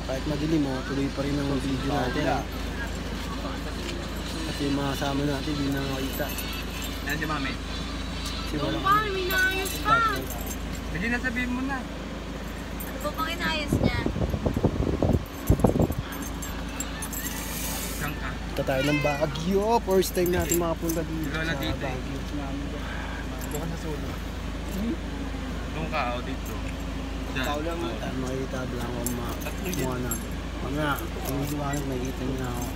kahit madilim mo, tuloy pa rin ang video natin. At yung mga kasama natin, hindi na makita. Yan si Mami. Yung pa, may naayos pa. Hindi na sabihin mo na. Ano po pang inayos niya? Saan ka? Punta tayo ng Baguio. First time natin makapunta dito Lola sa dito. Baguio. Doon ka sa solo. Doon ka o dito. Diyan. Tao lang mo. Makikita lang ako mukha natin. Mamaya, kung liwanag, makikita niya ako.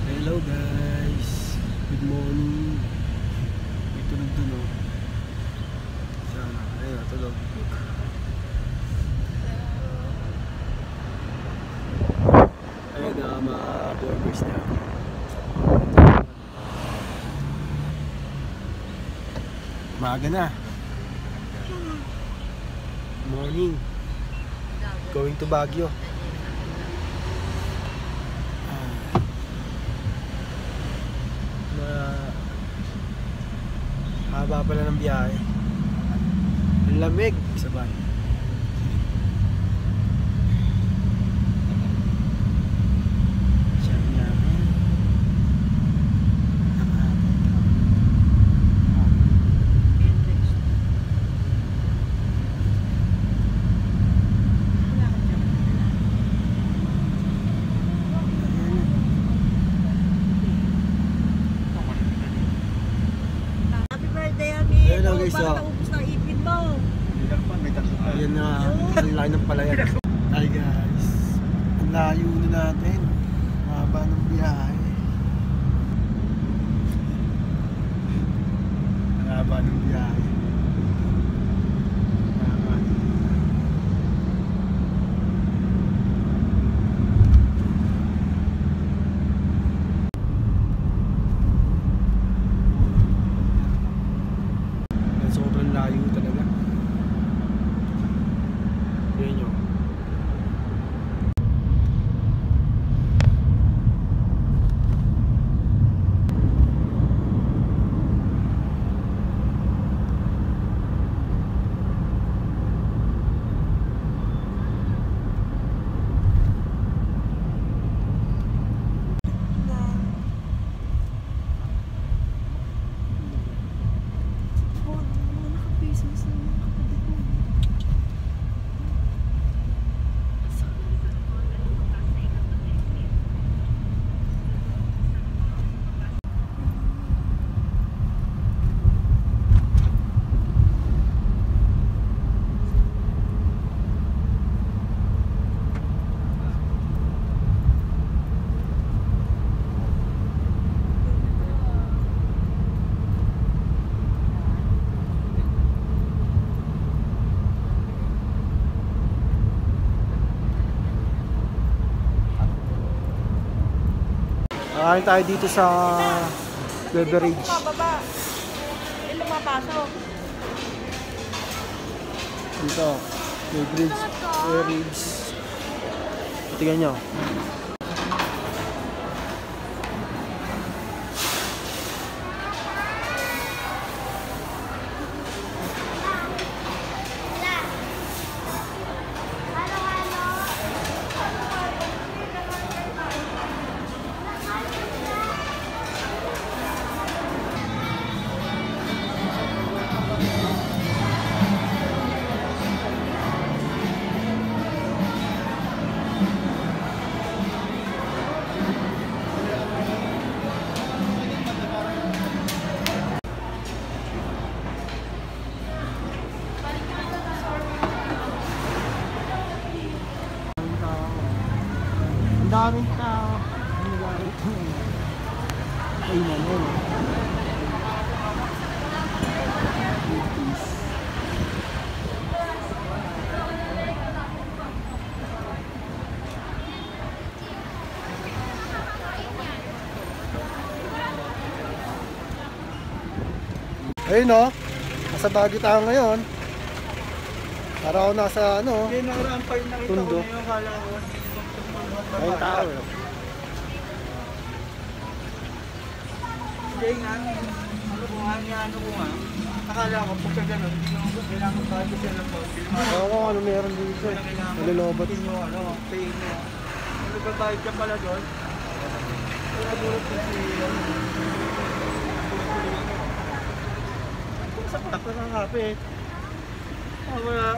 Hello guys. Good morning. May tulog dun o. Sana. Ayun, tulog. Ayun na mga burgers na. Maaga na. Morning. Going to Baguio. Haba pala ng biyahe. Ang lamig sa van. Hello guys, so Naubos ng ipin mo. ayan na, ang layo ng palayan. Hi guys, ang layo na natin. Mahaba ng biyahe. Ang haba ng biyahe. Sobrang layo talaga. Yan yun. Kakain tayo dito sa beverage. Baba. Ilan lumapasok? Dito, beverage. Tingnan nyo. Ang daming tao. Ay, naman. Ayun o, nasa Baguio tayo ngayon. Para ako nasa ano, Hindi nakaraan pa yung nakita ko Tundo. na yung kala ko. ayun tao. Hindi nga, ano ko nga. Akala ko, pagka gano'n, hindi naman ko kailangan tayo siya ng konti. Oo, ano meron dito eh. Nalilobot. Hindi nyo, pain nyo. Ano ba tayo ka pala doon? Kaya burot ko si... Sa patak na ng kapit. Wala.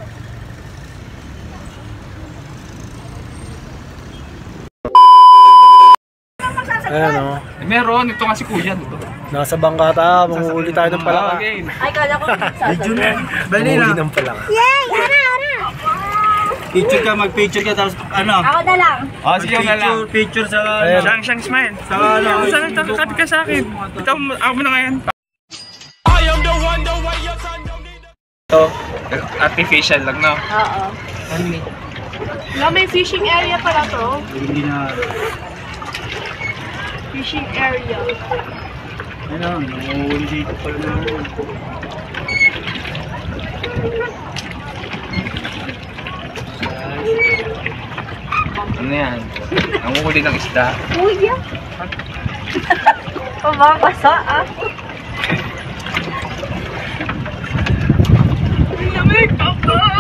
Ayan o. Meron, ito nga si Kuya. Ito. Nasa bangka tayo, manguhuli tayo ng palaka. Okay. Ay, kala ko Video na. Bali Manguhuli na. ng palaka. Picture ka, mag-picture ka, tapos ano? Ako na lang. Sige na lang. Picture sa... Ayan. Siyang smile. Sa ano? Saan nagkakakat ka sa akin? Ito, ako mo na ngayon. Ito, artificial lang, no? Oo. May fishing area pala to. Hindi na... Fishing area. Ano, nanguhuli dito pala naman. Ano yan? Nanguhuli ng isda. Kuya. Pababasa ah.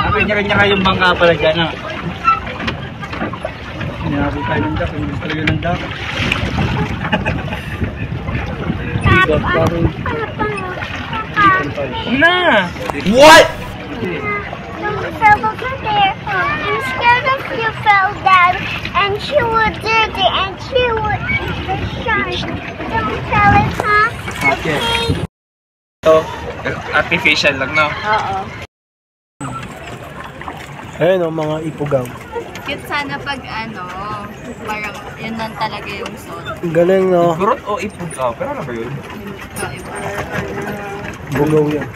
Kanya-kanya kayong bangka pala dyan, ha? Hinabot tayo ng duck, hindi talaga ng duck. Na! What? You fell over there. I'm scared if you fell down and she would dirty and she would eat the shark. Don't tell it, huh? Okay. Ito, artificial lang, no? Oo. Ayan o, mga ipugaw. Cute sana pag ano, parang yun lang talaga yung suit. Ang galing no? Gurot o ipog ka? Pero ano ba yun? Bugaw yan.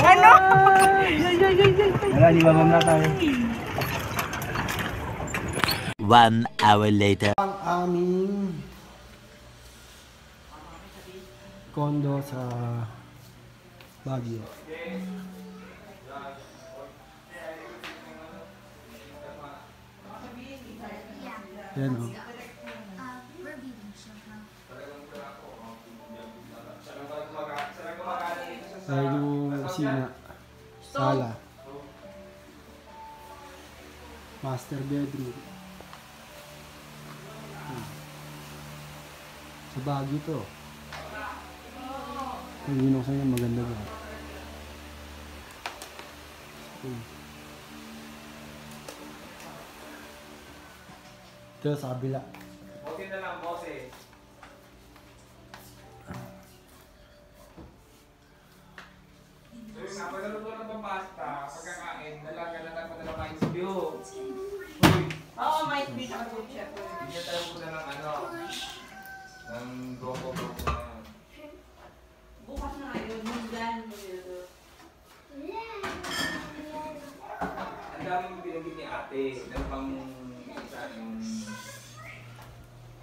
Ano? Wala, di ba mamla tayo? 1 hour later. Ang aming kondo sa Baguio. Yan o. Ayan yung kusina. Sala. Master bedroom. Sa Baguio to. Ang ginong sa'yo maganda ba? Ito sa kabila. Okay na lang, boses. So yun nga, pag naluto ng pambasta, pagkakain, dalaga-dalag mo na lang kain sa view. Oo, may beach ako, chef. Hindi niya tayo muna ng ano, ng goko-goko na yan. Bukas na ngayon, mundan. Ang daming binagin ni ate. Meron pang isa yung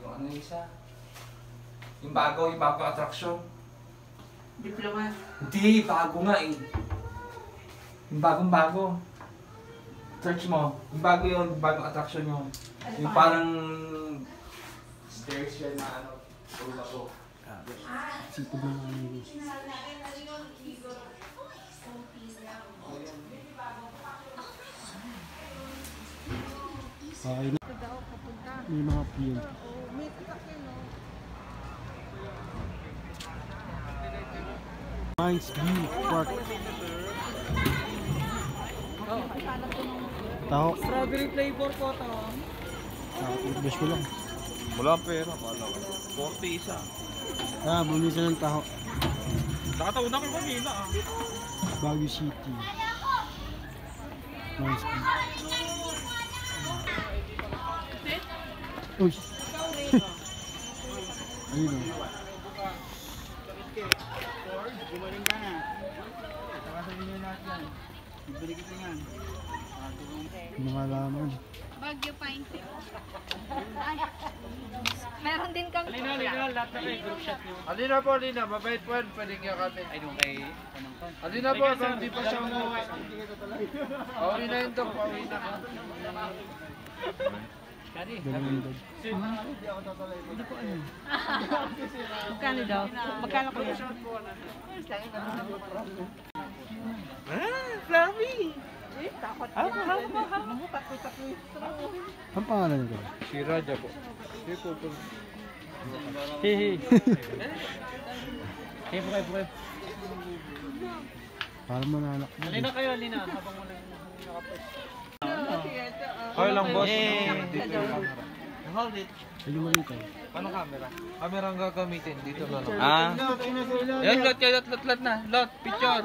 ano yung isa? Yung bagong attraction. Diplomat. Hindi, bago nga eh. Yung bagong-bago. Search mo. Yung bagong attraction yung parang stairs yan na ano, tulad ko. Sipod na nga yun. Okay na. May mga piyon. Mines View Park. Taho. Strawberry flavor po to. Toothbrush ko lang. Wala pera, pala. 40 isa. Bumili sila ng taho. Nakataon ako kanina ah. Baguio City. Mines View. Uy! Ayun o. Gumaling ka na. Saka sabihin nyo lahat yan. Bibili kita yan. Mga laman. Baguio Pine Tree. Meron din kang lahat na kayo group shot nyo. Alina po, Alina. Mabait po yan. Pwedeng yakapin. Ay, nung kay... Alina po, hindi pa siya umuwi. Pauwi na yun to. Pauwi na. Ganun daw. Magkano daw? Magkano ko yan? Fluffy! Takot. Ang pangalan nito? Si Raja po. Hehe. Hey, bukay. Para mananak mo. Alina kayo, Alina. Habang mo nakapos. Okay lang, boss. Hold it. Ayun mo dito. Paano camera? Camera ang gagamitin. Dito na lang. Ah. Yan, lot kayo, lot na. Lot, picture.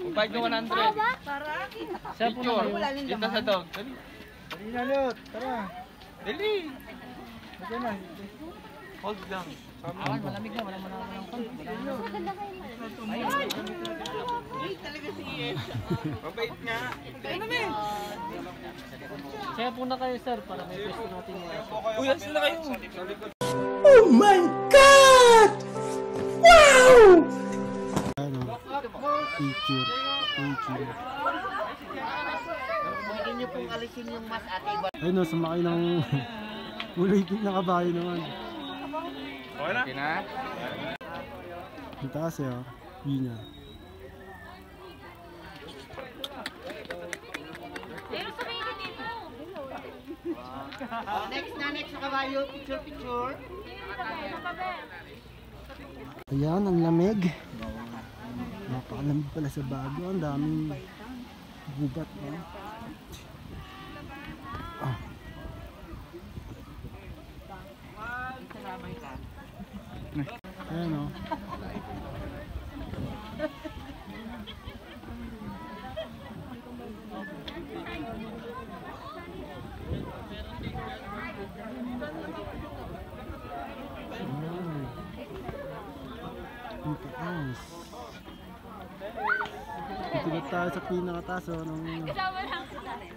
Upahid nyo 100. Picture. Dito sa dog. Dali. Dali na, Lot. Tara. Dali. Hold lang. Awan, malamig na. Walang manang Mabait nga. Kaya po na kayo, sir, para may pwesto natin yung Uy, asan na kayo? Ano? Picture. Pwede niyo pong alisin yung mas ate. Ayun no, sumakay ng ulitin na kabayo naman. Okay na? Ang taas eh, oh. View niya. Next na kabayo. Picture. Ayan, ang lamig. Napakalamig pala sa Baguio. Ang daming gubat, no? Ayan, no? Ang taas. Dito na tayo sa pinakataas, oh, ng... Kasama lang sa natin.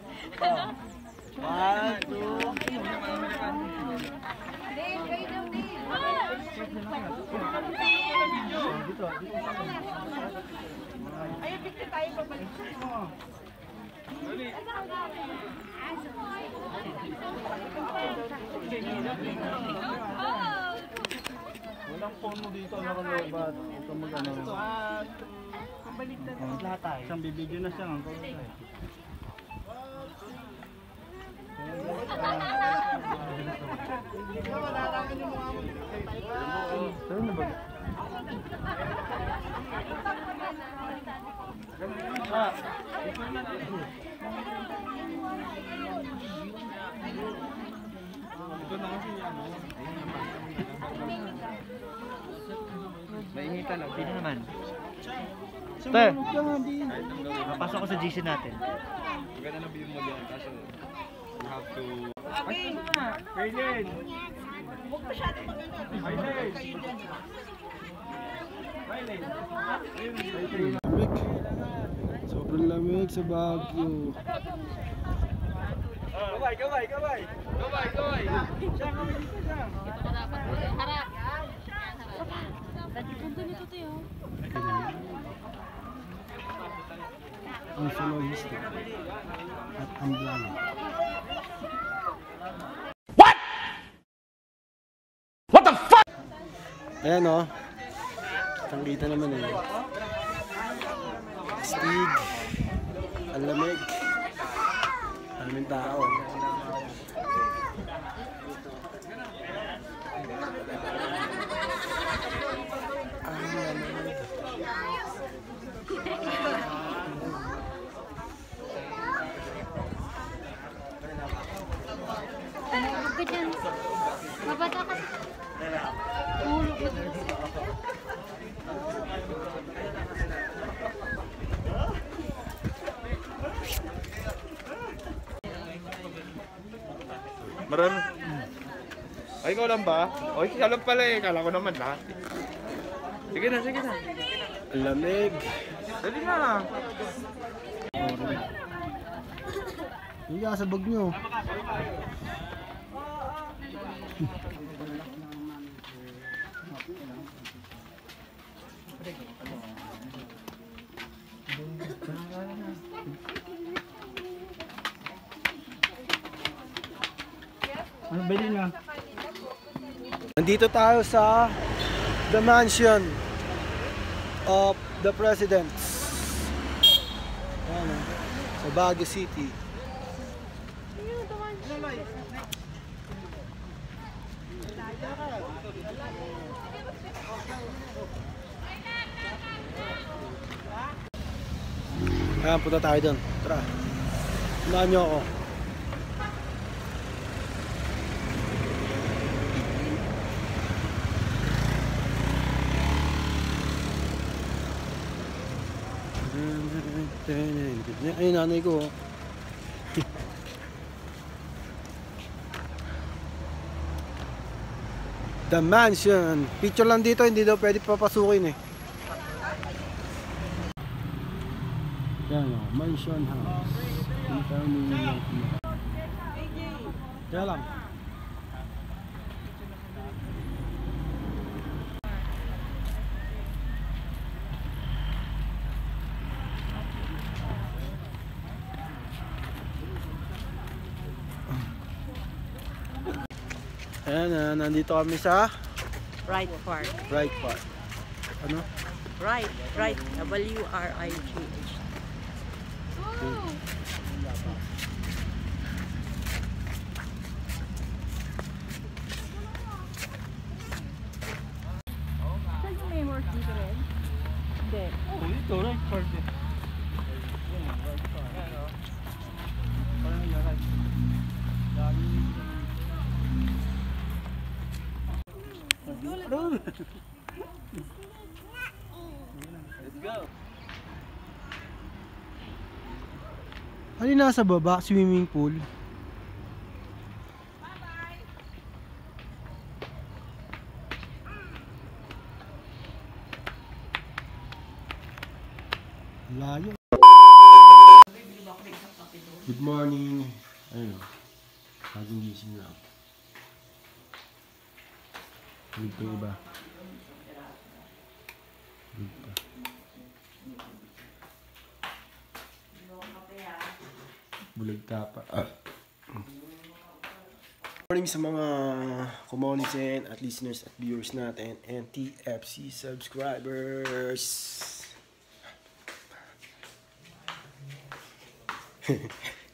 Dave, kayo daw, Dave. Ayun, picture tayo pabalik. Walang phone mo dito, nakalobat. Huwag kang mag-ano. Lahat tayo. Isang bibidyo na siya. Ang Saan na ba? Mainitan lang. Sino naman? Te! Papasok ko sa GC natin. Maganda na view mo dyan. Kaso, you have to... Lamig. Sobrang lamig sa Baguio. Gaway! Harap. Dati punto nito tayo. Ang soloista at ang blalo. What the fuck? Ayan o. Kitang-kita naman eh. Stig. Ang lamig. Maraming tao. Ang lamig. Huwag ka dyan. Mabata ka. Mahulog ka dyan. Marami. Ay, ikaw lang ba? O, siya lang pala eh. Kala ko naman lahat. Sige na. Ang lamig. Dali na. Higa sa bag nyo. Ano ba yun ah? Nandito tayo sa the mansion of the presidents. Ayan, sa Baguio City. Ayan, punta tayo doon. Tara. Samahan niyo ako. Ay, nanay ko. The mansion. Picture lang dito, hindi daw pwede papasukin eh. Yan o, mansion house. Kaya lang. Ayan na, nandito kami sa Wright Park. Wright Park. Ano? Wright. W-R-I-G-H. Saan may work dito rin? Hindi. Oh, ito, right part eh. Parang yung right. Let's go. Ano yung nasa baba? Swimming pool. Layo. Good morning. Ayun o. Bagong gising lang. Good pa iba. Good pa. Bulag tapa. Morning sa mga kumonisin at listeners at viewers natin and TFC subscribers.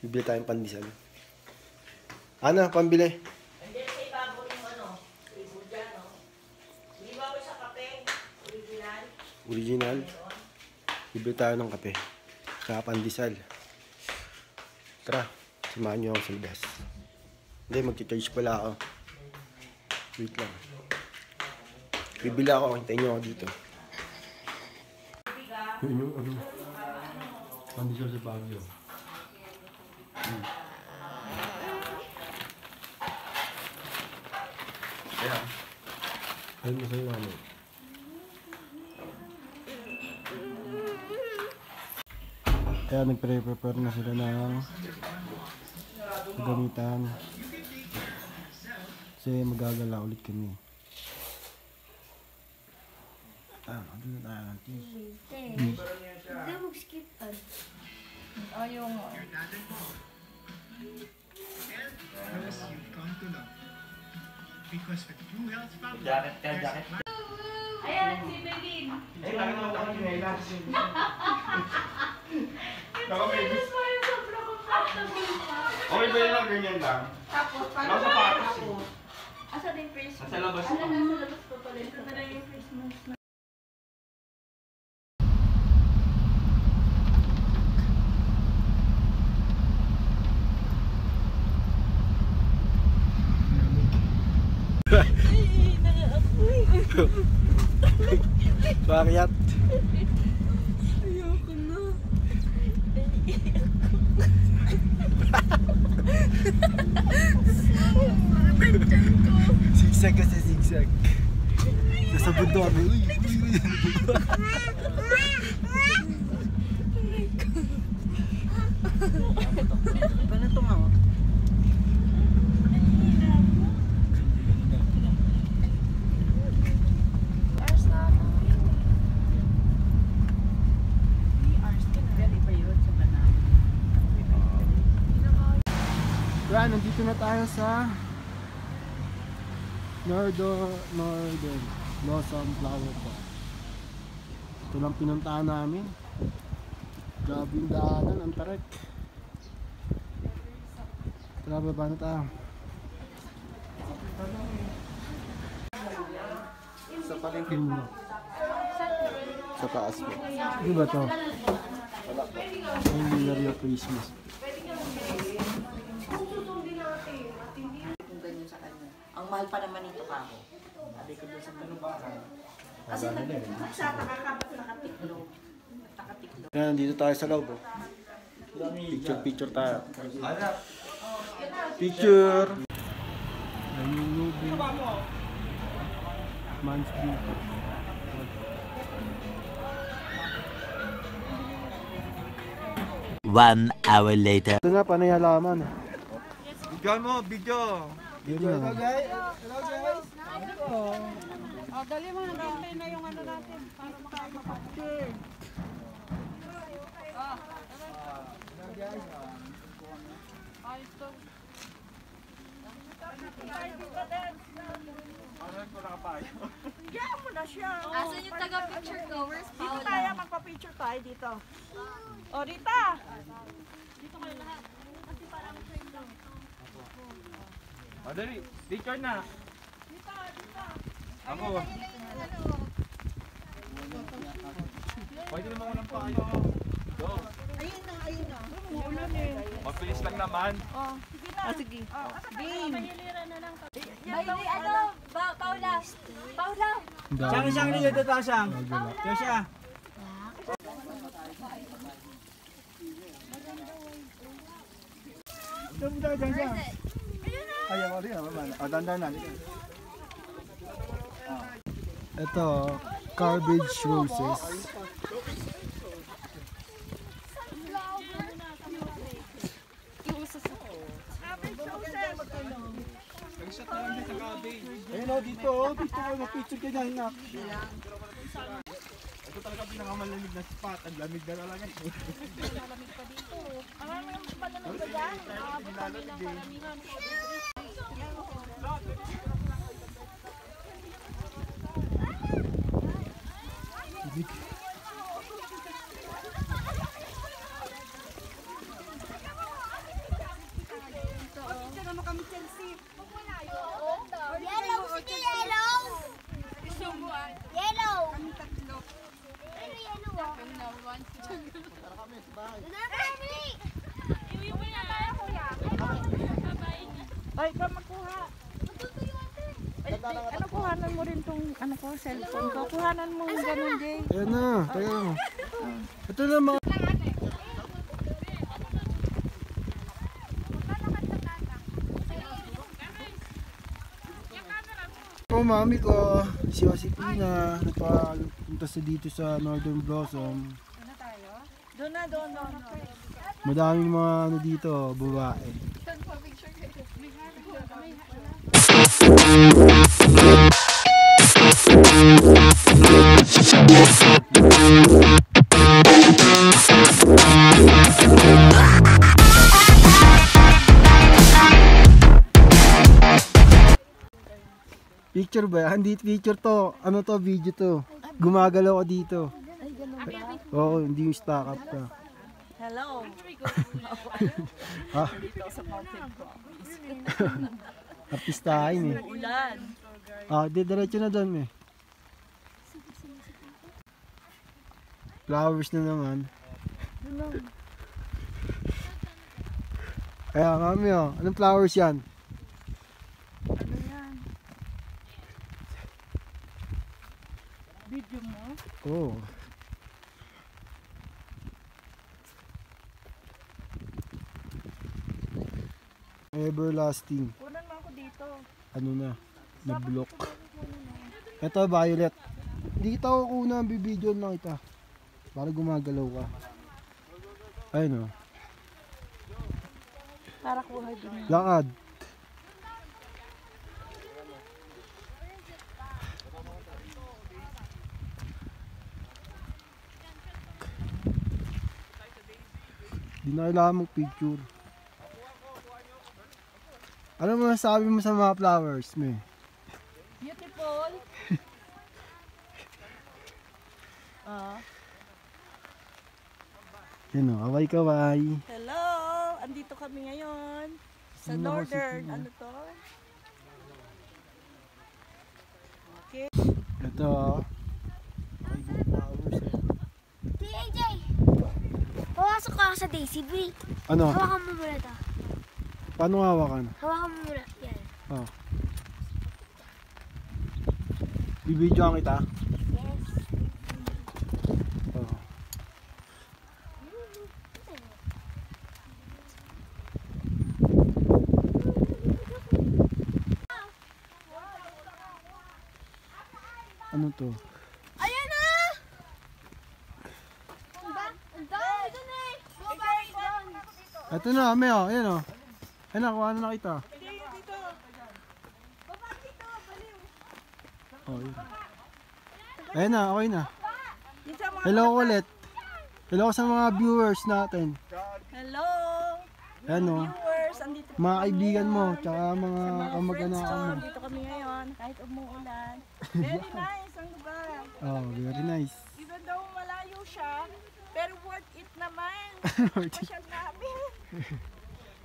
Bibili tayong pandesal. Ana, pambili. Andiyan sa ibabaw yung ano, ibon dyan, no? Hindi ba ako sa kape? Original? Original. Bibili tayo ng kape. Saka pandesal. Tara, samahan nyo ako sa labas. Hindi, mag-charge pala ako. Wait lang. Bibili ako, hintayin nyo ako dito. Yun yung ano. Pandesal sa Baguio. Kaya, ayun mo sa'yo ano. Kaya nagpre-prepare na sila ng gamitan. Kasi magagala ulit kami. Ano na tayo natin? Hindi mag-skip Ayaw mo. Ayan, si Megin. Ay, bakit naman ako chinelas? Tapos mo yung sobrang comfortable pa. Okay ba yun lang ganyan lang? Tapos, Nasa parang patas ako. Asa din face Nasa labas Ano, pa. nasa labas pa pala. Ito na lang yung face mask na. Bakit? Ayoko na. Zigzag kasi zigzag. Nasa bundo kami. Uy, uy, uy. Paano tumawa? Yan, nandito na tayo sa Northern Blossom Flower Park. Ito lang pinuntahan namin. Grabe yung daanan, ang tarik. Tara, baba na tayo. Sa palengke. Sa taas mo. Di ba to? Hindi na real Christmas. Kung ganyan sa kanya. Ang mahal pa naman ito ka ako. Sabi ko doon sa manubahan. Kasi sa nakakapat nakatiklo. Nakatiklo. Kaya nandito tayo sa loob. Oh. Picture tayo. Picture! Ayun yung movie. Man's View. One hour later. Ito na, panay halaman. Video mo, video. Yun na. Oh, dali mo, nag-apply na yung ano natin para makapag-picture. Ayos to. Diyan mo na siya. Asan yung taga-picture ko? Where's Dito Paula? tayo, magpa-picture tayo dito. O, Rita! Dito kayo lahat. Kasi parang trade daw. Madali, picture na. Ako. Pwede naman walang pa kayo. Go. Ayun na, ayun na. Mabilis lang naman. Sige. Game. Bailey, ano? Paula! Paula! Siyang niyo dito tasang. Siya. Ayaw mo rin naman. Dandan na. Ito, cabbage roses. Ayun o, dito o. Dito ko mag-picture ka dyan na. Ito talaga pinakamalamig na spot. Ang lamig na talaga. Yellow, sige yellow. Yellow. Pero yellow ah. Ay, ka makuha. Ay, ano, kuhanan mo rin tong, ano ko, cellphone ko. Kuhanan mo yung ganun, Jay. Ayan na, tayo. Ito na mga... Oh, mami ko, si Josepina, nagpapunta sa dito sa Northern Blossom. Doon na, doon. Madaming mga ano dito, babae. Picture ba? Hindi picture to. Ano to? Video to. Gumagalaw ka dito. Oo, hindi yung stock up ka. Hello. Ha? Dito sa Mountain Province. Artistahin eh. Ulan. Ah, diretso na doon eh. Flowers na naman. Ayan, mami oh. Anong flowers yan? Ano yan? Video mo? Oh. Everlasting. Kunan mo ako dito. Ano na? Na-block. Ito, violet. Hindi kita kukunan. Bibidyo lang kita. Para gumagalaw ka. Ayun oh. Para kuha din. Lakad. Di na kailangan mag-picture. Ano mo nasabi mo sa mga flowers, me? Idol. Ah. Yan o, kaway-kaway. Hello! Andito kami ngayon. Sa Ano Northern, kasi ano to? Okay. Ito o. Rainbow flowers eh. DJ! Pawasok ka sa Daisy Brie. Ano? Hawakan mo muna ito. Paano hawakan? Hawakan mo muna. Yan. Oh. Bibidyoan kita? Yes. Oh. Ano to? Ayan na! Ang dami dun eh! Bumabalik doon! Ito na, may o. Ayan o. Ayan na, kuha na kita. Oh, yun. Ayan na, okay na. Hello ulit. Hello sa mga viewers natin. Hello! Ayan o. Viewers, andito po Mga kami kaibigan mo, ngayon. tsaka mga Sa mga friends kamag-anakan ko, mo. dito kami ngayon, kahit umuulan. Very nice ang lugar. Oh, very nice. Even though malayo siya, pero worth it naman. Pasyal namin.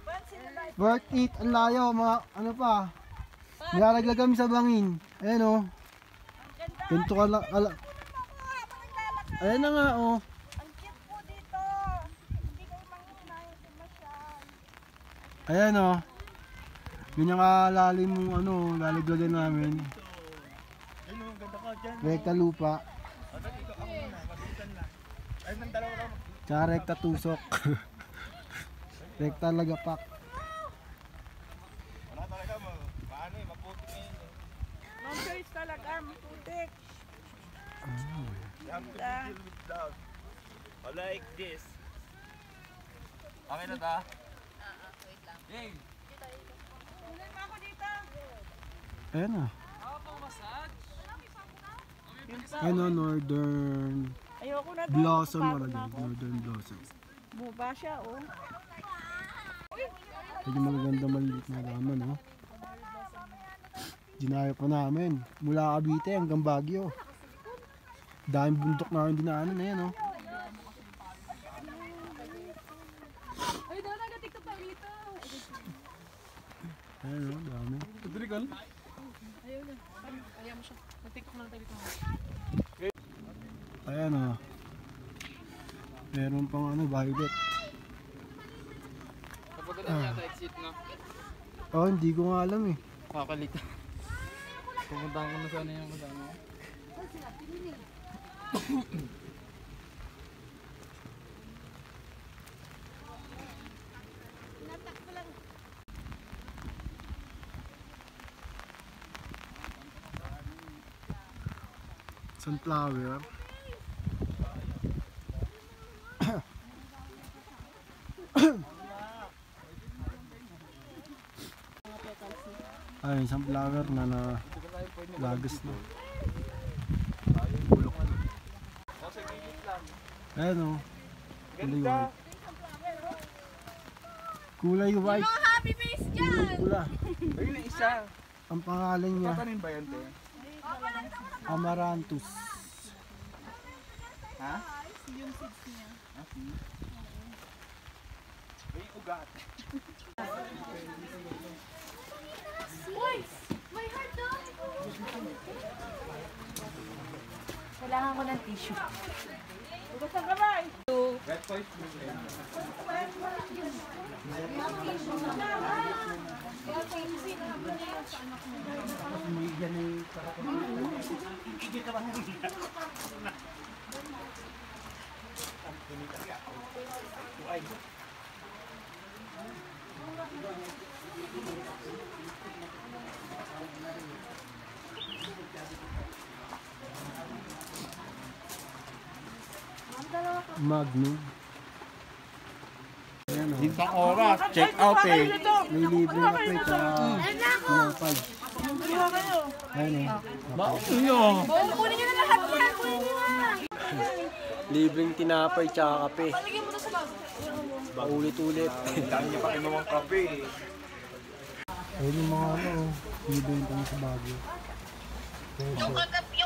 Once in a life. Worth it, ang layo, mga ano pa. Nilalaglag kami sa bangin. Ayan o. Ganda. Ganito ka lang. Habang naglalakad. Ayan na nga o. Ang cute po dito. Hindi kayo manghihinayang pumasyal. Ayan o. Yun yung kalalim mong ano, lalaglagan namin. Rekta lupa. Tsaka rekta tusok. Rekta lagapak. No choice talaga, maputik. Ganda. Like this. Okay na ta? Hey! Kunin mo ako dito. Ayan na. Yun pa. Ayan o, northern Ayoko na doon. blossom. Napapagod na Maragay. ako. Northern blossom. Bumaba siya, oh. Medyo magaganda maliit na laman o. Dinayo pa namin. Mula Cavite hanggang Baguio. Daming bundok na rin dinaanan na yan o. Ay, daw nag-tiktok pa rito. Ayan o, dami. Ayaw mo siya. Nag-tiktok na tayo dito. Ayan o. Meron pang ano, violet. Kapag ano yata exit na, Oh, hindi ko nga alam eh. kakalita. Pupuntahan ko na sana yung kasama ko. Sunflower. Ay, sunflower na lagas na. Bulok na. Ayan o. Kulay white. Kulay white. Happy face dyan! Pula. Ayun na isa. Ang pangalan niya, Tatanin ba yan, te? Amaranthus. Ha? May ugat. Boys! May heart doon! Kailangan ko ng tissue. Bukas ang kamay. Red toys. Magnum. Ayan o. Isang oras. Check out eh. May libre na kape sa tinapay. Ayan o. Kunin niyo na lahat yan! Kunin niyo na! Libreng tinapay tsaka kape. Lagyan mo na sa bag. Paulit-ulit. Dami niya pa kayo mga kape. Ayun yung mga ano, binibenta mo sa Baguio. Yung kagabi?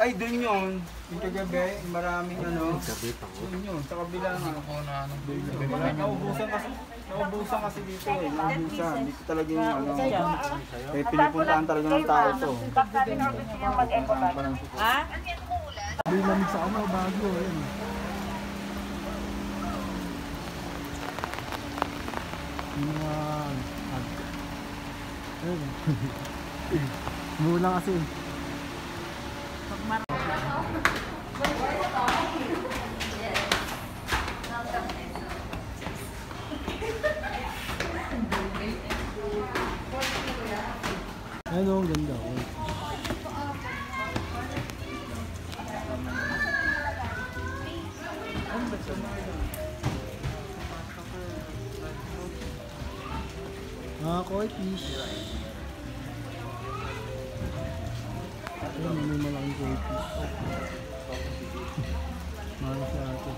Ay, dun yun. Yung kagabi, maraming ano. Dun yun, sa kabila nga. Naubusan kasi dito eh. Naubusan. Dito talaga yung ano. Eh, pinupuntahan talaga ng tao to. Ha? Lamig sa ano, bago. Ayun. Mula kasi. Ano, ang ganda. Koi fish. Ayun, may malaking koi fish. Mahal sa atin.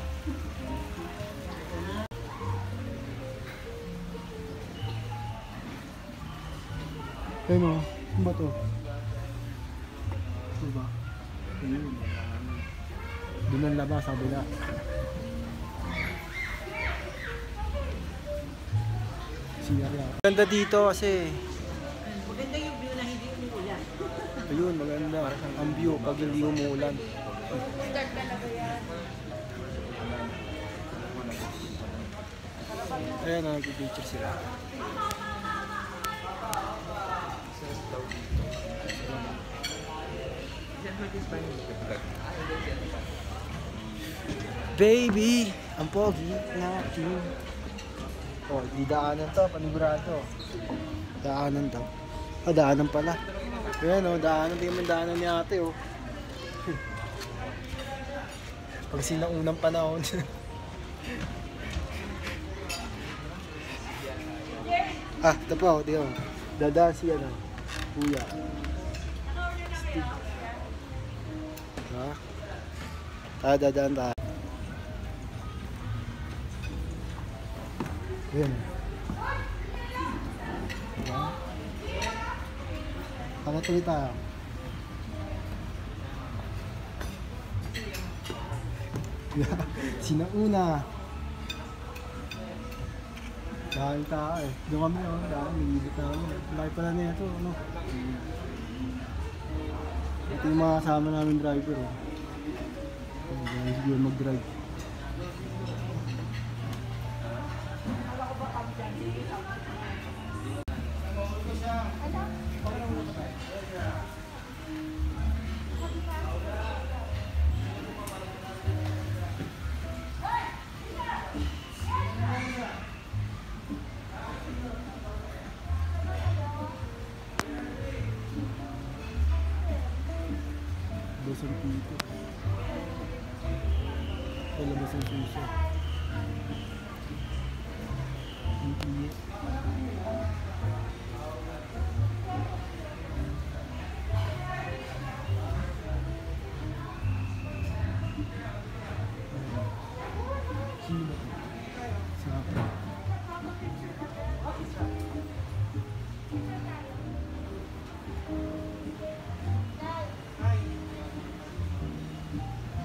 Ayun o, ano ba to? Ito ba? Ayun. Doon ang labas, sabi na. Maganda dito kasi Maganda yung view na hindi umuulan. ayun, maganda ang view pag hindi umuulan. Ayan, nag-picture sila. Baby, ang pogi natin. Oh, di daanan to, panigurado. Daanan to. Ah, daanan pala. Ayan oh, daanan. Di man daanan ni ate oh. Pag sinaunang panahon. Ah, ito pa oh, di oh. Dadaan si ano, kuya. Steve. Ha? Ah, dadaan tayo. Ayan. Diba? Tuloy tayo. Sinauna. Dahil tayo eh. Doon kami oh. Dahil nililip namin. Laki pala na ito. Ano? Ito yung mga kasama namin driver oh. Dahil siguro mag-drive. Basang pito. Palabas ang suso. Hindi. Sino ba ito? Saka.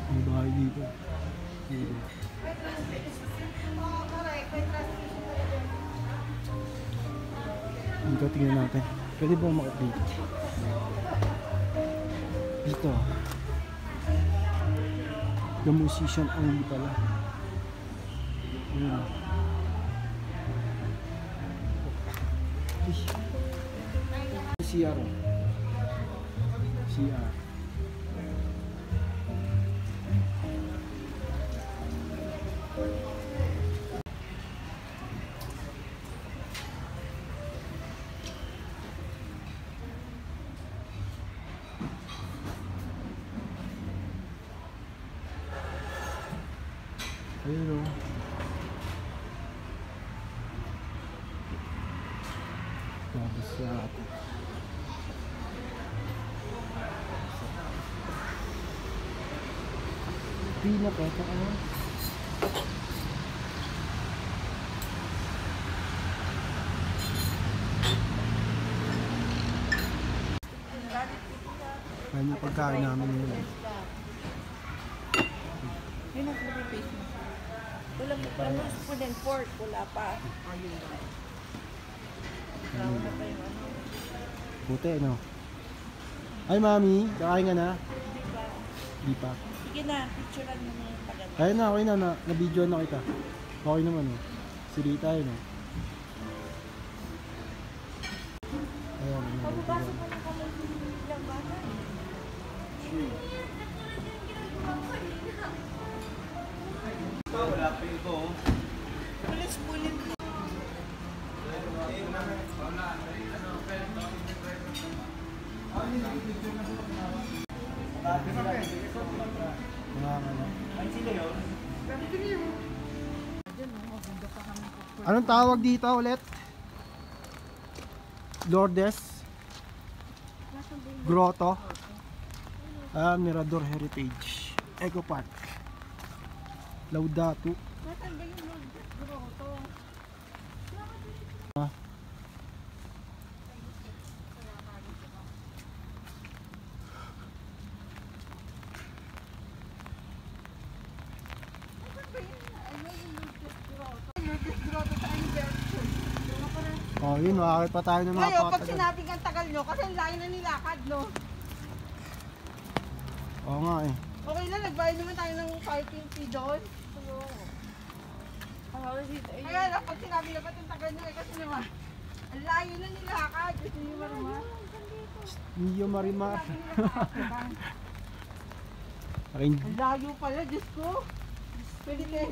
May bahay dito. Dito. Dito tingnan natin. Pwede ba umakit dito? Dito. The musician only pala. Ayan. CR. CR. Ayun o. Tapos sa atin. Pila pa ito ano? Yan yung pagkain namin ngayon. Yun ang face mo. Wala mo pa po din pork, wala pa. Puti, no? Ay, mami, kakain ka na? Di pa. Sige na, picturean mo na yung tagal. Kaya na, okay na, na-video na kita. Okay naman, no? Si Rita, no? Ayan, Pababasa mo na kami ng bata. Wala pa ito. Pulis pulit mo. Anong tawag dito ulit? Lourdes Grotto. Mirador Heritage Eco Park Laudato. Oh, yun, makakit pa tayo ng mga Ngayon, pag patagal. sinabing ang tagal nyo, kasi ang layo na nilakad, no? Oo nga eh. Okay lang, nagbayad naman tayo ng parking fee doon. Kaya lang, pag sinabi na ba't ang tagal nyo eh, kasi naman, ang layo na nilakad, gusto nyo marumar. Niyo Marimar. Ang layo pala, Diyos ko. Pwede tayo.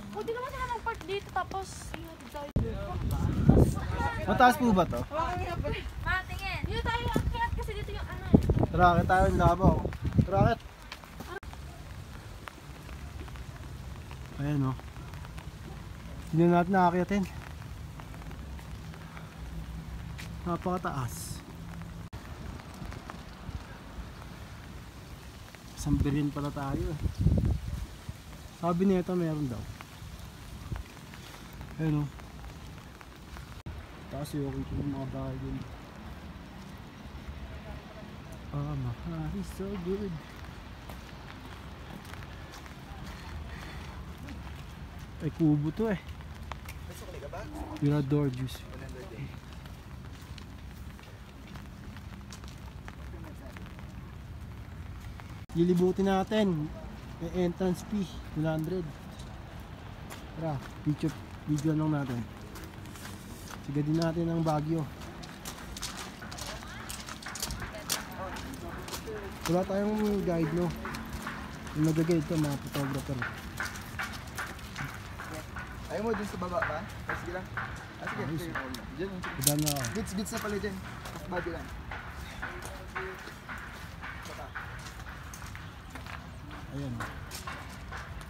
Pwede naman sila mag-park dito tapos Mataas po ba to? matingin. Dito tayo akyat kasi dito yung ano. Trakit tayo ng labaw. Trakit. Ayan o. Hindi na natin nakakyatin. Napakataas. Sambirin pala tayo eh. Sabi nito meron daw. Ayun o. Taas yung okay yung mga bahay dun. Mahal is so good. Ay kubo to eh. Mirador juice. Lilibutin natin. May entrance fee 200. Tara, video lang natin. Sigadin natin ang Baguio. Wala tayong guide, no? Yung nag-guide ka, mga photographer. Ayaw mo dun sa baba ba? Sige lang. Sige. Diyan. Kudan na ako. Bits na pala dyan. Tapos body lang. Ayan.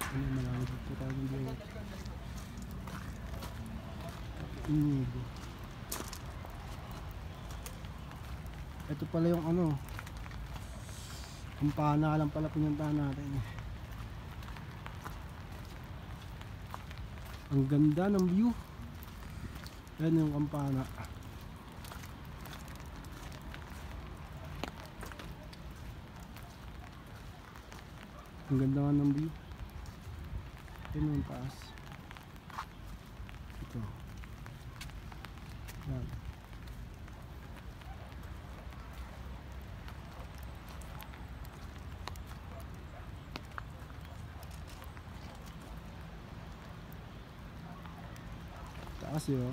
Ano, malawag po tayo ng buhay. Inigo. Ito pala yung ano. Kampana lang pala pinuntahan natin. Ang ganda ng view. Ayan yung kampana. Ang ganda nga ng view. Ayan yung taas. Ito. Yan. Taas yun.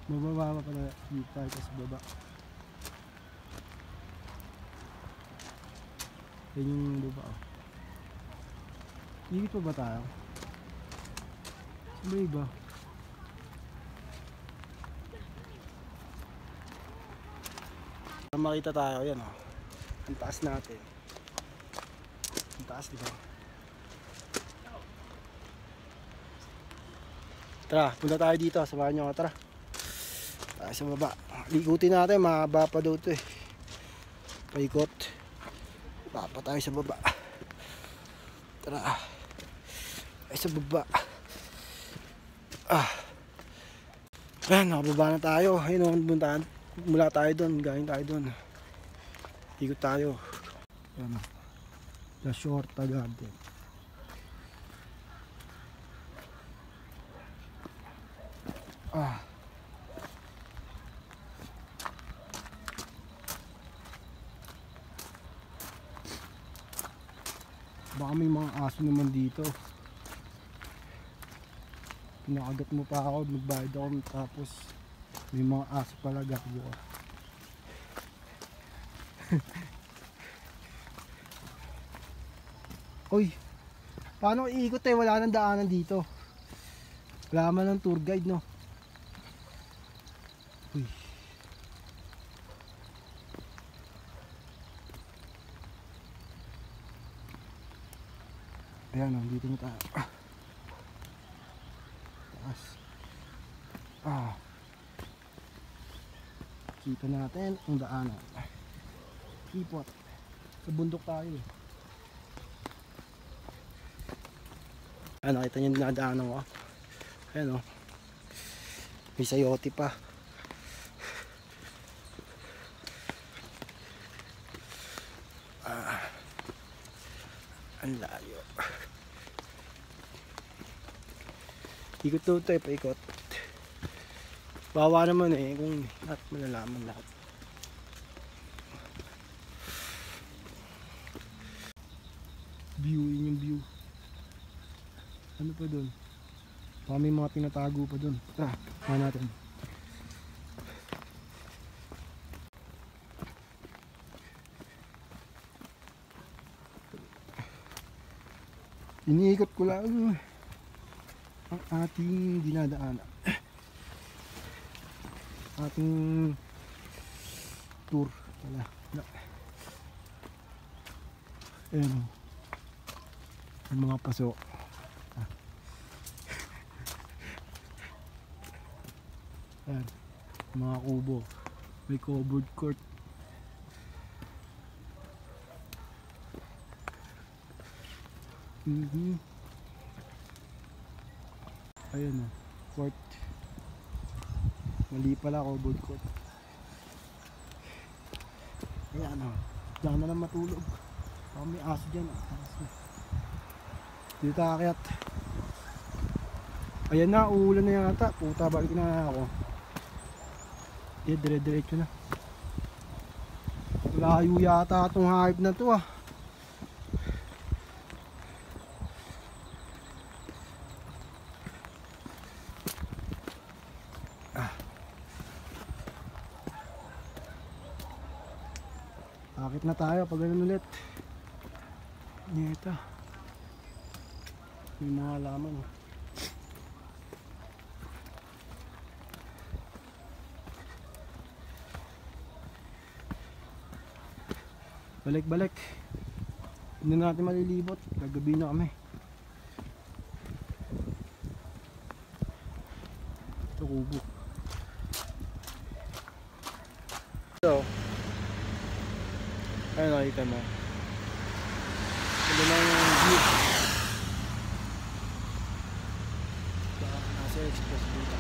Mababa pa pala dito tayo sa baba. Yan yung baba oh. Hindi pa ba tayo? Saan ba iba? Makita tayo, yan oh. Ang taas natin. Ang taas, di ba? Tara, punta tayo dito. Samahan nyo ako, tara. Tayo sa baba. Likutin natin, mahaba pa daw ito eh. Paikot. Papa tayo sa baba. Tara. Tayo sa baba. Ayan, nakababa na tayo. Ayun, buntahan. Mula tayo doon, galing tayo doon. Ikot tayo. Ayan, La Shorta Garden. Baka may mga aso naman dito. Pinakagat mo pa ako, nagbayad ako, tapos may mga aso pala gakbo ka. Uy, paano iikot eh? Wala nang daanan dito. Wala man ng tour guide, no? Uy. Ayan, dito na tayo. Taas. Kita natin ang daanan. Ipot. Sa bundok tayo. Nakita niyo yung dinadaanan ko. Ayan o. May sayote pa. Ang layo. Ikot daw ito eh, paikot. Bawa naman eh, kung lahat malalaman lahat. View, yun yung view. Ano pa dun? Baka may mga pinatago pa dun. Tara, natin. Iniikot ko lang ang ating dinadaanan. Ating tour. Wala. Ayan o. Yung mga paso. Ayan. Mga kubo. May covered court. Ayan o. Court. Mali pala covered court. Ayan o. Diyan na lang matulog. Baka may aso dyan. Dito aakyat. Ayan na, uulan na yata. Puta, balik na ako. Dire-diretso na. Layo yata itong hype na to ah. Akit na tayo pag ganun ulit. Neta. May mga laman oh. Balik-balik. Hindi natin malilibot. Gagabi na kami. Ito kubo. So, ayun nakita mo. Ito na yung view. Nasa express dito.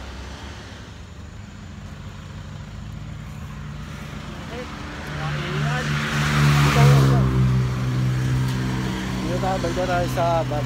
Balik tayo sa Ban.